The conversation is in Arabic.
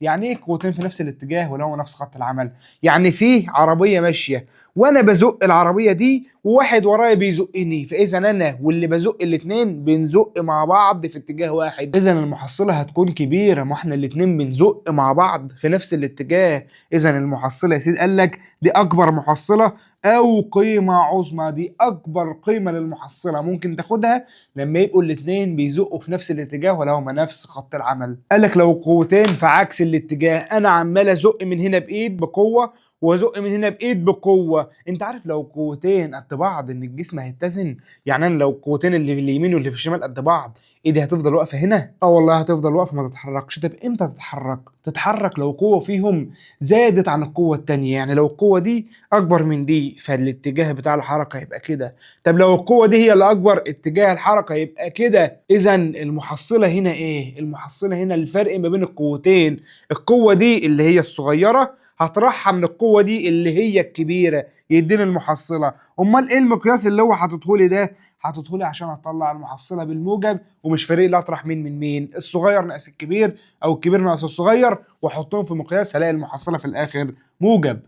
يعني ايه قوتين في نفس الاتجاه ولو نفس خط العمل؟ يعني في عربيه ماشيه وانا بزق العربيه دي وواحد ورايا بيزقني، فاذا انا واللي بزق الاتنين بنزق مع بعض في اتجاه واحد، اذا المحصله هتكون كبيره، ما احنا الاتنين بنزق مع بعض في نفس الاتجاه. اذا المحصله يا سيدي قال لك دي اكبر محصله او قيمه عظمى، دي اكبر قيمه للمحصله ممكن تاخدها لما يبقوا الاتنين بيزقوا في نفس الاتجاه ولو هما نفس خط العمل. قال لك لو قوتين في عكس الاتجاه، انا عمال ازق من هنا بايد بقوه وازق من هنا بايد بقوه، انت عارف لو قوتين قد بعض ان الجسم هيتزن؟ يعني انا لو قوتين اللي في اليمين واللي في الشمال قد بعض، ايدي هتفضل واقفه هنا؟ اه والله هتفضل واقفه ما تتحركش. طب امتى تتحرك؟ تتحرك لو قوه فيهم زادت عن القوه التانيه، يعني لو القوه دي اكبر من دي فالاتجاه بتاع الحركه هيبقى كده. طب لو القوه دي هي اللي اكبر، اتجاه الحركه يبقى كده. اذا المحصله هنا ايه؟ المحصله هنا الفرق ما بين القوتين، القوه دي اللي هي الصغيره هطرحها من القوه دي اللي هي الكبيره يديني المحصله. امال ايه المقياس اللي هو حاططهولي ده؟ حاططهولي عشان اطلع المحصله بالموجب، ومش فارق لي اطرح مين من مين، الصغير ناقص الكبير او الكبير ناقص الصغير، واحطهم في مقياس هلاقي المحصله في الاخر موجب.